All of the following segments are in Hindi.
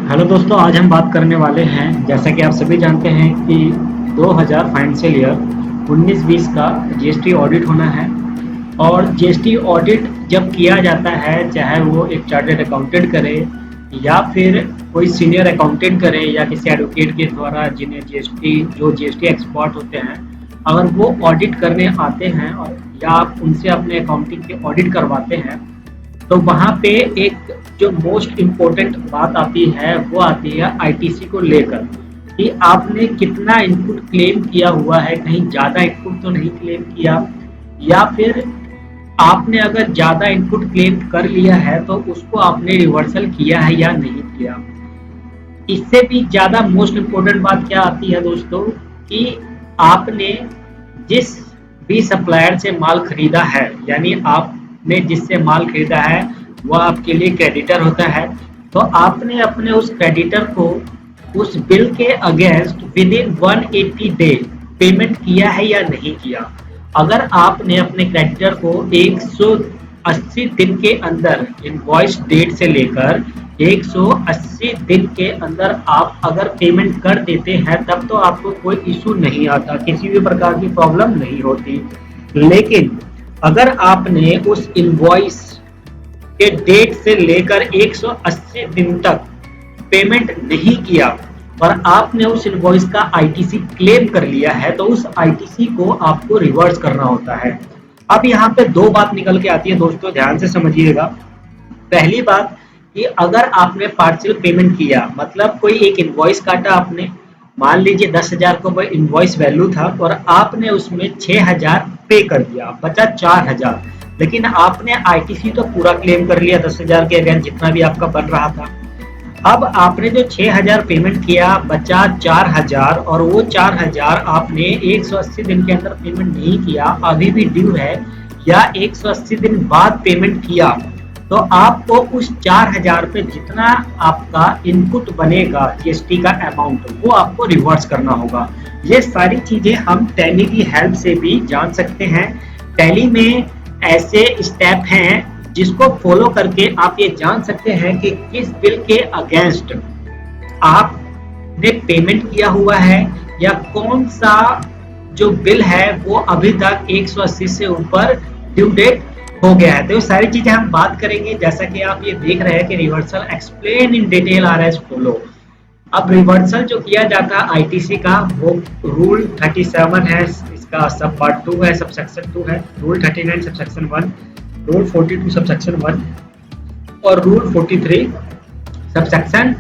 हेलो दोस्तों, आज हम बात करने वाले हैं, जैसा कि आप सभी जानते हैं कि 2000 फाइनेंशियल ईयर 19-20 का जीएसटी ऑडिट होना है। और जीएसटी ऑडिट जब किया जाता है, चाहे वो एक चार्टर्ड अकाउंटेंट करे या फिर कोई सीनियर अकाउंटेंट करे या किसी एडवोकेट के द्वारा, जिन्हें जीएसटी एक्सपर्ट होते हैं, अगर वो ऑडिट करने आते हैं और या आप उनसे अपने अकाउंटिंग के ऑडिट करवाते हैं, तो वहाँ पे एक जो मोस्ट इम्पोर्टेंट बात आती है वो आती है आईटीसी को लेकर, कि आपने कितना इनपुट क्लेम किया हुआ है, कहीं ज़्यादा इनपुट तो नहीं क्लेम किया, या फिर आपने अगर ज़्यादा इनपुट क्लेम कर लिया है तो उसको आपने रिवर्सल किया है या नहीं किया। इससे भी ज़्यादा मोस्ट इम्पोर्टेंट बात क्या आती है दोस्तों, कि आपने जिस भी सप्लायर से माल खरीदा है, यानी आपने जिससे माल खरीदा है वह आपके लिए क्रेडिटर होता है, तो आपने अपने उस क्रेडिटर को उस बिल के against with in 180 day payment किया है या नहीं किया। अगर आपने अपने क्रेडिटर को 180 दिन के अंदर, इनवॉइस डेट से लेकर 180 दिन के अंदर आप अगर पेमेंट कर देते हैं, तब तो आपको कोई इशू नहीं आता, किसी भी प्रकार की प्रॉब्लम नहीं होती। लेकिन अगर आपने उस इनवॉइस के डेट से लेकर 180 दिन तक पेमेंट नहीं किया और आपने उस इनवॉइस का आईटीसी क्लेम कर लिया है, तो उस आईटीसी को आपको रिवर्स करना होता है। अब यहाँ पे दो बात निकल के आती है दोस्तों, ध्यान से समझिएगा। पहली बात कि अगर आपने पार्शियल पेमेंट किया, मतलब कोई एक इनवॉइस काटा आपने, मान लीजिए 10,000 को वो इनवॉइस वैल्यू था और आपने उसमें 6,000 पे कर दिया, बचा 4,000, लेकिन आपने आईटीसी तो पूरा क्लेम कर लिया 10,000 के अगेंस्ट जितना भी आपका बन रहा था। अब आपने जो 6,000 पेमेंट किया, बचा 4,000, और वो 4,000 आपने 180 दिन के अंदर पेमेंट नहीं किया, अभी भी ड्यू है, या 180 दिन बाद पेमेंट किया, तो आपको उस 4,000 पे जितना आपका इनपुट बनेगा जीएसटी का अमाउंट, वो आपको रिवर्स करना होगा। ये सारी चीजें हम टैली की हेल्प से भी जान सकते हैं। टैली में ऐसे स्टेप हैं जिसको फॉलो करके आप ये जान सकते हैं कि किस बिल के अगेंस्ट आपने पेमेंट किया हुआ है, या कौन सा जो बिल है वो अभी तक 180 से ऊपर ड्यू डेट हो गया है। तो ये सारी चीजें हम बात करेंगे। जैसा कि आप ये देख रहे हैं कि रिवर्सल एक्सप्लेन इन डिटेल आ रहा है, फॉलो। अब रिवर्सल जो किया जाता है आईटीसी का, वो रूल 37 है, इसका सब पार्ट 2 है, सब सेक्शन 2 है, rule 39 sub section 1, rule 42 sub section 1 और रूल 43 सब सेक्शन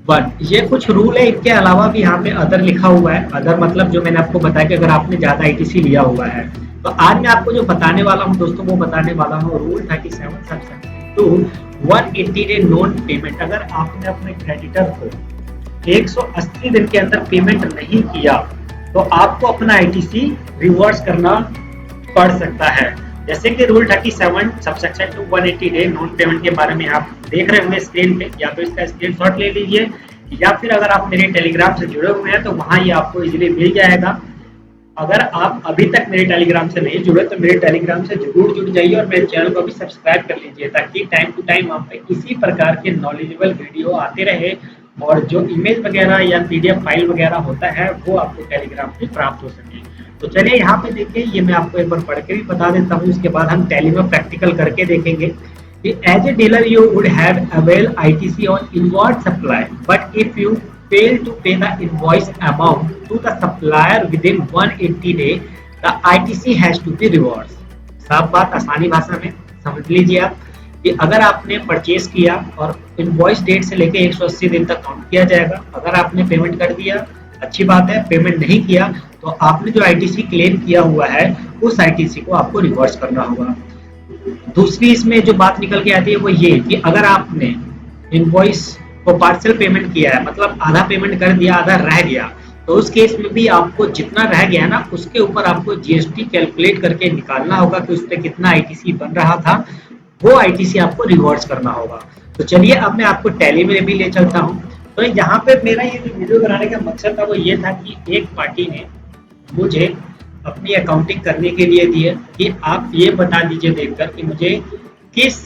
1। ये कुछ रूल है, इनके अलावा भी यहाँ पे अदर लिखा हुआ है। अदर मतलब जो मैंने आपको बताया कि अगर आपने ज्यादा आईटीसी लिया हुआ है, तो आज मैं आपको जो बताने वाला हूँ दोस्तों, वो बताने वाला हूँ rule 37 sub section 2 180 day non payment. अगर आपने अपने क्रेडिटर को 180 दिन के अंदर पेमेंट नहीं किया, तो आपको अपना आईटीसी रिवर्स करना पड़ सकता है। जैसे कि rule 37 subsection 2 180 day non payment के बारे में आप देख रहे होंगे स्क्रीन पे, या तो इसका स्क्रीनशॉट ले लीजिए, या फिर अगर आप मेरे टेलीग्राम से जुड़े हुए हैं तो वहां ये आपको इजीली मिल जाएगा। अगर आप अभी तक मेरे टेलीग्राम से नहीं जुड़े तो मेरे टेलीग्राम से जरूर जुड़ जाइए और मेरे चैनल को भी सब्सक्राइब कर लीजिए, ताकि टाइम टू टाइम आप पे इसी प्रकार के नॉलेजेबल वीडियो आते रहे, और जो इमेज वगैरह या पीडीएफ फाइल वगैरह होता है वो आपको टेलीग्राम पे प्राप्त हो सके। तो चलिए यहाँ पे देखिए, ये मैं आपको एक बार पढ़ के भी बता देता हूँ, उसके बाद हम टैली में प्रैक्टिकल करके देखेंगे कि as a dealer you would have avail ITC on invoice supply, but if you fail to pay the invoice amount to the supplier within 180 day, the ITC has to be reversed। साफ बात, आसानी भाषा में समझ लीजिए आप कि अगर आपने परचेज किया और इनवॉइस डेट से लेकर 180 दिन तक काउंट किया जाएगा। अगर आपने पेमेंट कर दिया, अच्छी बात है। पेमेंट नहीं किया तो आपने जो आईटीसी क्लेम किया हुआ है उस आईटीसी को आपको रिवर्स करना होगा। दूसरी इसमें जो बात निकल के आती है वो ये कि अगर आपने इनवॉइस को पार्शियल पेमेंट किया है, मतलब आधा पेमेंट कर दिया, आधा रह गया, तो उस केस में भी आपको जितना रह गया ना, उसके ऊपर आपको जीएसटी कैलकुलेट करके निकालना होगा कि उस पर कितना आईटीसी बन रहा था, वो आईटीसी आपको रिवर्स करना होगा। तो चलिए अब मैं आपको टैली में भी ले चलता हूँ। तो यहाँ पे मेरा ये जो वीडियो बनाने का मकसद था वो ये था कि एक पार्टी ने मुझे अपनी अकाउंटिंग करने के लिए दिए कि आप ये बता दीजिए देखकर कि मुझे किस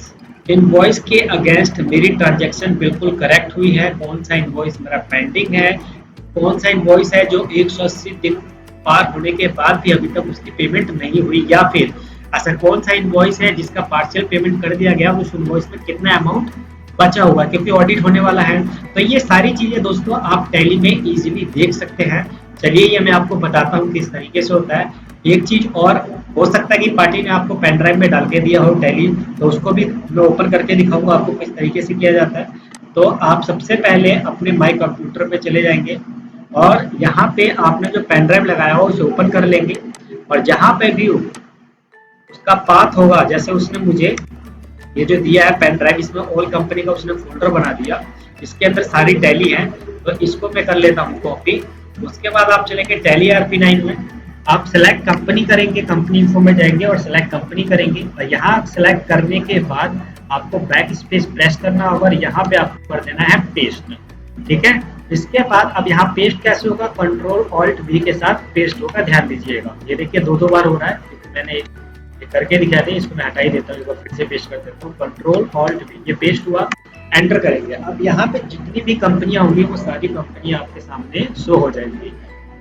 इनवॉइस के अगेंस्ट मेरी ट्रांजैक्शन बिल्कुल करेक्ट हुई है, कौन सा इनवॉइस मेरा पेंडिंग है, कौन सा इनवॉइस है जो 180 दिन पार होने के बाद भी अभी तक उसकी पेमेंट नहीं हुई, या फिर ऐसा कौन सा इनवॉइस है जिसका पार्शियल पेमेंट कर दिया गया, उस इनवॉइस में कितना अमाउंट बचा हुआ है, क्योंकि ऑडिट होने वाला है। तो ये सारी चीजें दोस्तों आप टैली में इजीली देख सकते हैं। चलिए ये मैं आपको बताता हूँ किस तरीके से होता है। एक चीज और, हो सकता है कि पार्टी ने आपको पेन ड्राइव में डाल के दिया हो टैली, तो उसको भी मैं ओपन करके दिखाऊंगा आपको किस तरीके से किया जाता है। तो आप सबसे पहले अपने माई कंप्यूटर पे चले जाएंगे और यहाँ पे आपने जो पेन ड्राइव लगाया हो उसे ओपन कर लेंगे, और जहाँ पे भी उसका पाथ होगा, जैसे उसने मुझे ये जो दिया है पेन ड्राइव, इसमें ऑल कंपनी का उसने फोल्डर बना दिया, इसके अंदर सारी टैली है, तो इसको मैं कर लेता हूँ कॉपी। उसके बाद आप चलेंगे टैली RP9 में, आप सेलेक्ट कंपनी करेंगे, कंपनी इन्फो में जाएंगे और सेलेक्ट कंपनी करेंगे, और यहाँ सेलेक्ट करने के बाद आपको बैक स्पेस प्रेस करना होगा और यहाँ पे आपको कर देना है पेस्ट। ठीक है, इसके बाद अब यहाँ पेस्ट कैसे होगा, Ctrl+Alt+V के साथ पेस्ट होगा, ध्यान दीजिएगा। ये देखिए दो बार हो रहा है, मैंने ये करके दिखा दें, इसको मैं हटा ही देता हूँ, एक बार फिर से पेस्ट कर देता हूँ, Ctrl+Alt+V, ये पेस्ट हुआ। एंटर करेंगे, अब यहाँ पे जितनी भी कंपनियां होंगी वो सारी कंपनियां आपके सामने शो हो जाएंगी।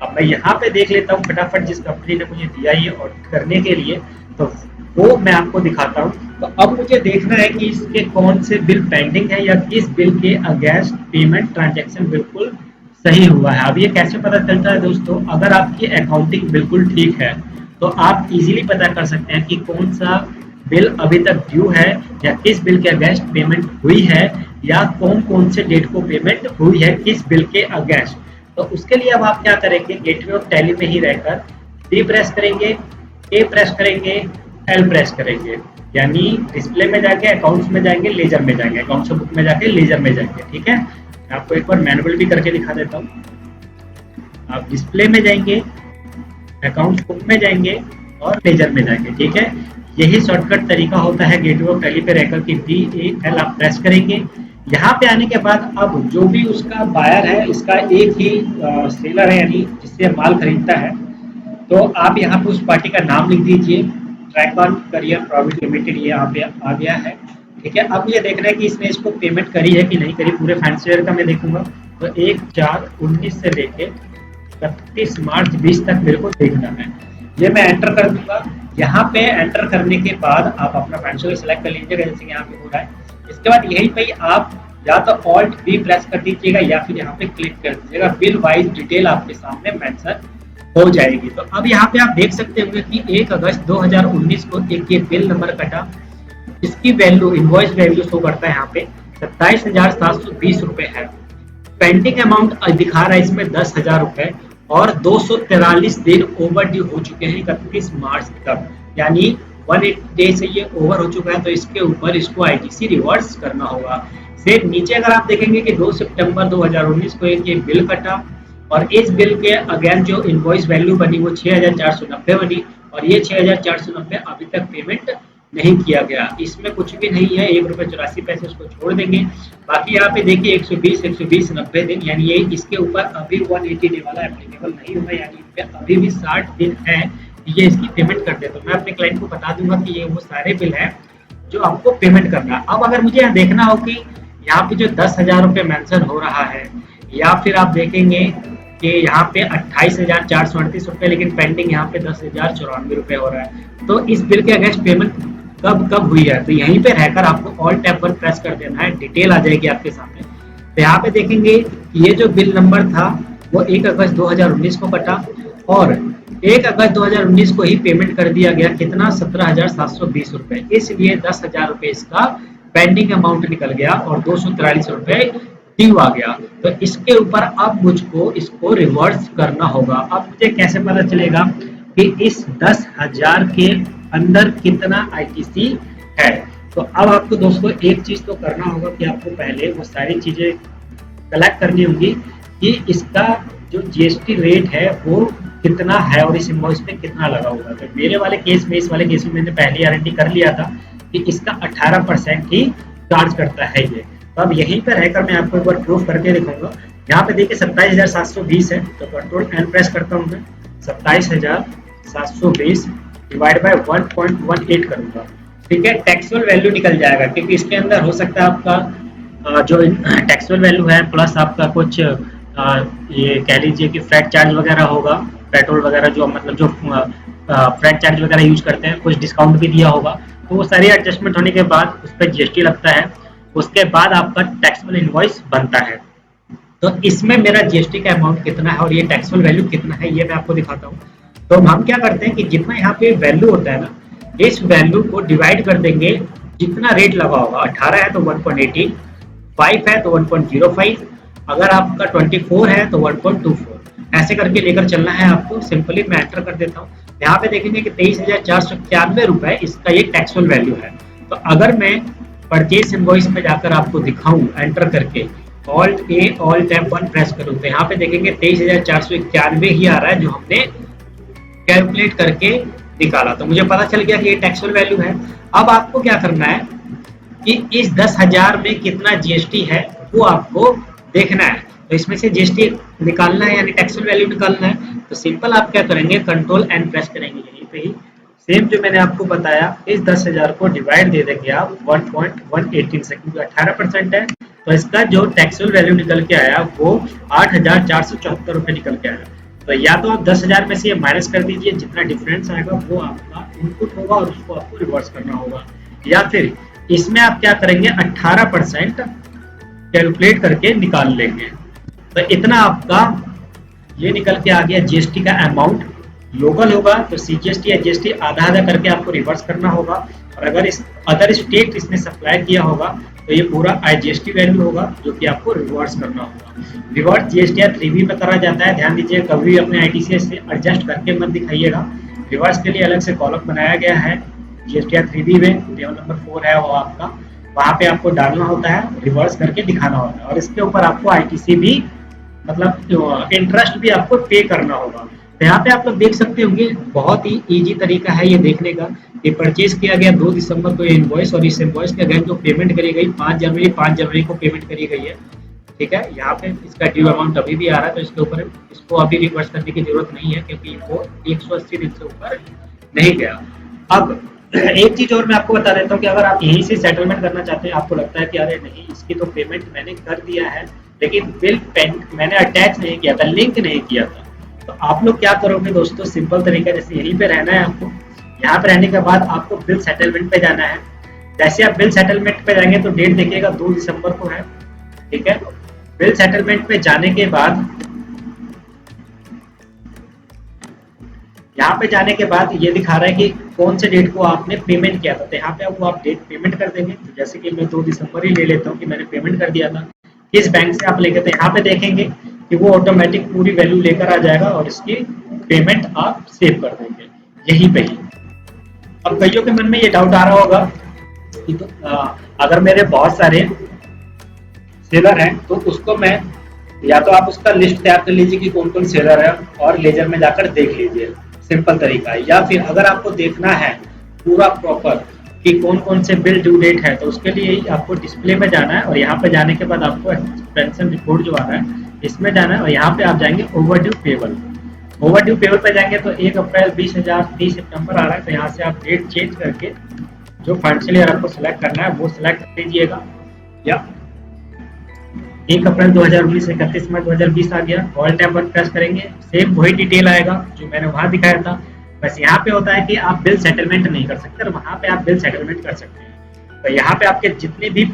अब मैं यहाँ पे देख लेता हूँ फटाफट जिस कंपनी ने मुझे दिया ये ऑडिट करने के लिए, तो वो मैं आपको दिखाता हूँ। तो अब मुझे देखना है कि इसके कौन से बिल पेंडिंग है या किस बिल के अगेंस्ट पेमेंट ट्रांजैक्शन बिल्कुल सही हुआ है। अब ये कैसे पता चलता है दोस्तों, अगर आपकी अकाउंटिंग बिल्कुल ठीक है तो आप इजीली पता कर सकते हैं कि कौन सा बिल अभी तक ड्यू है या किस बिल के अगेंस्ट पेमेंट हुई है, या कौन कौन से डेट को पेमेंट हुई है किस बिल के अगेंस्ट। तो उसके लिए अब आप क्या करेंगे, गेटवे ऑफ टैली में ही रहकर डी प्रेस करेंगे, ए प्रेस करेंगे, एल प्रेस करेंगे, यानी डिस्प्ले में जाके अकाउंट्स में जाएंगे, लेजर में जाएंगे, अकाउंट्स बुक में जाके लेजर में जाएंगे। ठीक है, मैं आपको एक बार मैनुअल भी करके दिखा देता हूँ। आप डिस्प्ले में जाएंगे, अकाउंट्स बुक में जाएंगे और लेजर में जाएंगे। ठीक है, यही शॉर्टकट तरीका होता है गेटवे ऑफ टैली पे रहकर कि DAL आप प्रेस करेंगे। यहाँ पे आने के बाद अब जो भी उसका बायर है, इसका एक ही सेलर है, यानी जिससे माल खरीदता है, तो आप यहाँ पे उस पार्टी का नाम लिख दीजिए, ट्रैकॉन करियर प्राइवेट लिमिटेड, ये यहाँ पे आ गया है। ठीक है, अब मुझे देखना है कि इसने इसको पेमेंट करी है कि नहीं करी, पूरे फाइनेंशियल ईयर का मैं देखूंगा। तो 1/4/19 से लेके 31 मार्च 20 तक मेरे को देखना है। ये मैं एंटर कर दूंगा। यहाँ पे एंटर करने के बाद आप अपना फाइनेंशियल सेलेक्ट कर लीजिएगा, जैसे कि यहाँ पे हो रहा है। इसके बाद यहीं पे आप या तो Alt+V प्रेस कर दीजिएगा या फिर यहाँ पे क्लिक कर दीजिएगा, बिल वाइज डिटेल आपके सामने मेंशन हो जाएगी। तो अब यहाँ पे आप देख सकते होंगे कि 1 अगस्त 2019 को एक ये बिल नंबर कटा, इसकी वैल्यू इनवॉइस वैल्यू शो करता है यहाँ पे 27,720 रुपए है। पेंडिंग अमाउंट दिखा रहा है इसमें 10,000 रुपए, और 243 दिन ओवर ड्यू हो चुके हैं 31 मार्च तक, यानी 180 डे से ये ओवर हो चुका है। तो इसके ऊपर इसको ITC रिवर्स करना होगा। फिर नीचे अगर आप देखेंगे कि 2 सितंबर 2019 को एक ये बिल कटा, और इस बिल के अगेन जो इनवॉइस वैल्यू बनी वो 6,490 बनी, और ये 6,490 अभी तक पेमेंट नहीं किया गया। इसमें कुछ भी नहीं है, ₹1.84 उसको छोड़ देंगे। बाकी यहाँ पे देखिए 120 90 दिन, यानी ये इसके ऊपर अभी 180 डे वाला एप्लीकेबल नहीं होगा, यानी इस पे अभी भी 60 दिन है ये इसकी पेमेंट कर दे। तो मैं अपने क्लाइंट को बता दूंगा कि ये वो सारे बिल हैं जो आपको पेमेंट करना है। अब अगर मुझे यहाँ देखना हो कि यहाँ पे जो 10,000 रुपये मेंशन हो रहा है, या फिर आप देखेंगे कि यहाँ पे 28,438 रुपये, लेकिन पेंडिंग यहाँ पे 10,094 रुपये हो रहा है, तो इस बिल के अगेंस्ट पेमेंट कब हुई है, तो यहीं पे रहकर आपको ऑल टैब पर प्रेस कर देना है, डिटेल आ जाएगी आपके सामने। तो यहाँ पे देखेंगे ये जो बिल नंबर था वो 1 अगस्त 2019 को कटा, और 1 अगस्त 2019 को ही पेमेंट कर दिया गया, कितना 17,720 रुपए, इसलिए 10,000 रुपए इसका पेंडिंग अमाउंट निकल गया और 243 रुपए ड्यू आ गया। तो इसके ऊपर अब मुझको इसको रिवर्स करना होगा। अब मुझे कैसे पता चलेगा कि इस 10,000 के अंदर कितना ITC है? तो अब आपको दोस्तों एक चीज तो करना होगा कि आपको पहले वो सारी चीजें कलेक्ट करनी होगी कि इसका जो GST रेट है वो कितना है और इस इनवॉइस पे कितना लगा होगा। तो मेरे वाले केस में, इस वाले केस में मैंने पहले R&D कर लिया था कि इसका 18% ही चार्ज करता है ये। तो अब यहीं पर रहकर मैं आपको एक बार प्रूफ करके दिखाऊंगा। यहाँ पे देखिए 27,720 है, तो Ctrl+N प्रेस करता हूँ मैं, 27,720 डिवाइड बाय 1.18 करूंगा, ठीक है, टैक्सेबल वैल्यू निकल जाएगा क्योंकि इसके अंदर हो सकता है आपका जो टैक्सेबल वैल्यू है प्लस आपका कुछ ये कह लीजिए कि फ्रैट चार्ज वगैरह होगा, पेट्रोल वगैरह जो मतलब जो फ्रैट चार्ज वगैरह यूज करते हैं, कुछ डिस्काउंट भी दिया होगा, तो वो सारी एडजस्टमेंट होने के बाद उस पर जीएसटी लगता है। उसके बाद आपका टैक्सेबल इनवॉइस बनता है। तो इसमें मेरा जीएसटी का अमाउंट कितना है और ये टैक्सेबल वैल्यू कितना है ये मैं आपको दिखाता हूँ। तो हम क्या करते हैं कि जितना यहाँ पे वैल्यू होता है ना, इस वैल्यू को डिवाइड कर देंगे, जितना रेट लगा होगा 18 है तो 1.18, 5 है तो 1.05, अगर आपका 24 है तो 1.24, ऐसे करके लेकर चलना है आपको। सिंपली मैं एंटर कर देता हूँ। यहाँ पे देखेंगे कि 23,491 रुपए इसका ये टैक्सेबल वैल्यू है। तो अगर मैं परचेज इनवॉइस में जाकर आपको दिखाऊं एंटर करके, ऑल्ट ए ऑल्ट F1 प्रेस करूं, तो यहाँ पे देखेंगे 23,491 ही आ रहा है जो हमने कैलकुलेट करके निकाला। तो मुझे पता चल गया कि ये टैक्सेबल वैल्यू है। अब आपको क्या करना है कि इस 10,000 में कितना जीएसटी है वो आपको देखना है। तो इसमें से जीएसटी निकालना है यानी टैक्सेबल वैल्यू निकालना है। तो सिंपल आप क्या करेंगे, कंट्रोल एन प्रेस करेंगे यहीं पे ही, सेम जो मैंने आपको बताया, इस 10,000 को डिवाइड दे देंगे आप 1.118 से, क्योंकि 18% है तो इसका जो टैक्सेबल वैल्यू निकल के आया वो 8,474 रुपये निकल के आया। तो या तो आप 10,000 में से ये माइनस कर दीजिए, जितना डिफरेंस आएगा वो आपका इनपुट होगा और उसको आपको रिवर्स करना होगा, या फिर इसमें आप क्या करेंगे 18% कैलकुलेट करके निकाल लेंगे। तो इतना आपका ये निकल के आ गया जीएसटी का अमाउंट। लोकल होगा तो सीजीएसटी या जीएसटी आधा आधा करके आपको रिवर्स करना होगा, और अगर इस अदर स्टेट इसने सप्लाई किया होगा तो ये पूरा आईजीएसटी वैल्यू होगा जो कि आपको रिवर्स करना होगा। रिवर्स जीएसटी 3B में करा जाता है, ध्यान दीजिए कभी अपने आईटीसी से एडजस्ट करके मत दिखाइएगा। रिवर्स के लिए अलग से कॉलम बनाया गया है जीएसटी 3B में, टेबल नंबर 4 है वो आपका, वहाँ पे आपको डालना होता है, रिवर्स करके दिखाना होता है, और इसके ऊपर आपको आईटीसी भी मतलब इंटरेस्ट भी आपको पे करना होगा। तो यहाँ पे आप लोग देख सकते होंगे, बहुत ही इजी तरीका है ये देखने का। ये परचेज किया गया 2 दिसंबर को ये इनवॉइस, और इस इनवॉइस के अगेंस्ट जो पेमेंट करी गई 5 जनवरी को पेमेंट करी गई है। ठीक है, यहाँ पे इसका ड्यू अमाउंट अभी भी आ रहा है, तो इसके ऊपर इसको अभी रिवर्स करने की जरूरत नहीं है क्योंकि वो 180 दिन से ऊपर नहीं गया। अब एक चीज और मैं आपको बता देता हूँ कि अगर आप यहीं से सेटलमेंट करना चाहते हैं, आपको लगता है कि अरे नहीं इसकी तो पेमेंट मैंने कर दिया है लेकिन बिल मैंने अटैच नहीं किया था, लिंक नहीं किया था, तो आप लोग क्या करोगे दोस्तों, सिंपल तरीका, जैसे यहीं पे रहना है आपको, यहाँ पे रहने के बाद आपको बिल सेटलमेंट पे जाना है। जैसे आप बिल सेटलमेंट पे जाएंगे तो डेट देखिएगा 2 दिसंबर को है। ठीक है, बिल सेटलमेंट पे जाने के बाद यहाँ पे जाने के बाद ये दिखा रहा है कि कौन से डेट को आपने पेमेंट किया था, तो यहाँ पे आपको आप डेट पेमेंट कर देंगे। तो जैसे कि मैं 2 दिसंबर ही ले लेता हूँ कि मैंने पेमेंट कर दिया था, किस बैंक से आप लेके, तो यहाँ पे देखेंगे कि वो ऑटोमेटिक पूरी वैल्यू लेकर आ जाएगा और इसकी पेमेंट आप सेव कर देंगे यहीं पे ही। अब कईयों के मन में ये डाउट आ रहा होगा कि तो अगर मेरे बहुत सारे सेलर हैं तो उसको मैं, या तो आप उसका लिस्ट तैयार कर लीजिए कि कौन कौन सेलर है और लेजर में जाकर देख लीजिए, सिंपल तरीका है। या फिर अगर आपको देखना है पूरा प्रॉपर कि कौन कौन से बिल ड्यू डेट है, तो उसके लिए आपको डिस्प्ले में जाना है, और यहाँ पे जाने के बाद आपको एक्सपेंशन रिपोर्ट जो आ रहा है इसमें जाना है, और यहाँ पे आप जाएंगे ओवरड्यू पेबल। ओवरड्यू पेबल पे जाएंगे तो 1 अप्रैल 20,030 सितंबर आ रहा है, तो यहाँ से आप डेट चेंज करके जो फाइनेंशियल ईयर आपको सिलेक्ट करना है वो सिलेक्ट कर लीजिएगा। या 1 अप्रैल 2019 से 31 मार्च 2020 आ गया, ऑल टैब 1 प्रेस करेंगे, सेम वही डिटेल आएगा जो मैंने वहाँ दिखाया था। बस यहाँ पे होता है कि आप बिल सेटलमेंट नहीं कर सकते, और वहाँ पे आप बिल सेटलमेंट कर सकते हैं। तो यहाँ पे आपके जितनी भी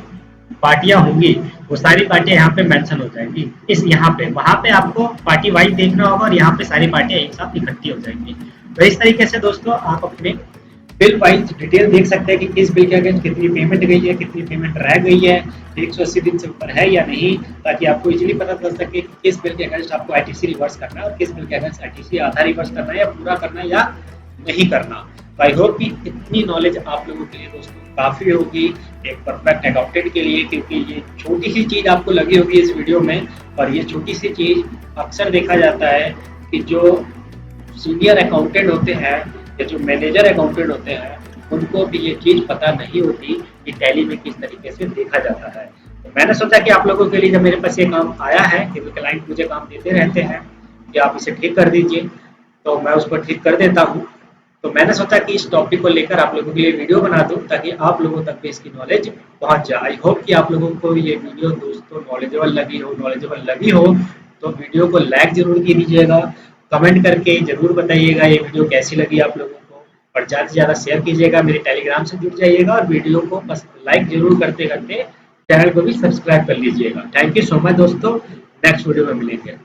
पार्टियां होंगी वो सारी पार्टियां यहाँ पे मेंशन हो जाएंगी। इस यहाँ पे वहाँ पे आपको पार्टी वाइज देखना होगा, और यहाँ पे सारी पार्टियां एक साथ इकट्ठी हो जाएंगी। तो इस तरीके से दोस्तों आप अपने बिल वाइज डिटेल देख सकते हैं कि किस बिल के अगेंस्ट कितनी पेमेंट गई है, कितनी पेमेंट रह गई है, 180 दिन से ऊपर है या नहीं, ताकि आपको इजीली पता चल सके कि किस बिल के अगेंस्ट आपको आईटीसी रिवर्स करना है और किस बिल के अगेंस्ट आईटीसी आधा रिवर्स करना है या पूरा करना है या नहीं करना। तो आई होप कि इतनी नॉलेज आप लोगों के लिए दोस्तों काफ़ी होगी एक परफेक्ट अकाउंटेंट के लिए, क्योंकि ये छोटी सी चीज़ आपको लगी होगी इस वीडियो में, और ये छोटी सी चीज़ अक्सर देखा जाता है कि जो सीनियर अकाउंटेंट होते हैं या जो मैनेजर अकाउंटेंट होते हैं उनको भी ये चीज़ पता नहीं होती कि टैली में किस तरीके से देखा जाता है। तो मैंने सोचा कि आप लोगों के लिए जब मेरे पास ये काम आया है, क्योंकि क्लाइंट मुझे काम देते रहते हैं कि आप इसे ठीक कर दीजिए, तो मैं उसको ठीक कर देता हूँ। तो मैंने सोचा कि इस टॉपिक को लेकर आप लोगों के लिए वीडियो बना दूं ताकि आप लोगों तक भी इसकी नॉलेज पहुंच जाए। आई होप कि आप लोगों को ये वीडियो दोस्तों नॉलेजेबल लगी हो तो वीडियो को लाइक ज़रूर कीजिएगा, कमेंट करके ज़रूर बताइएगा ये वीडियो कैसी लगी आप लोगों को, और ज़्यादा से ज़्यादा शेयर कीजिएगा, मेरे टेलीग्राम से जुड़ जाइएगा और वीडियो को बस लाइक ज़रूर करते-करते चैनल को भी सब्सक्राइब कर लीजिएगा। थैंक यू सो मच दोस्तों, नेक्स्ट वीडियो में मिलेंगे।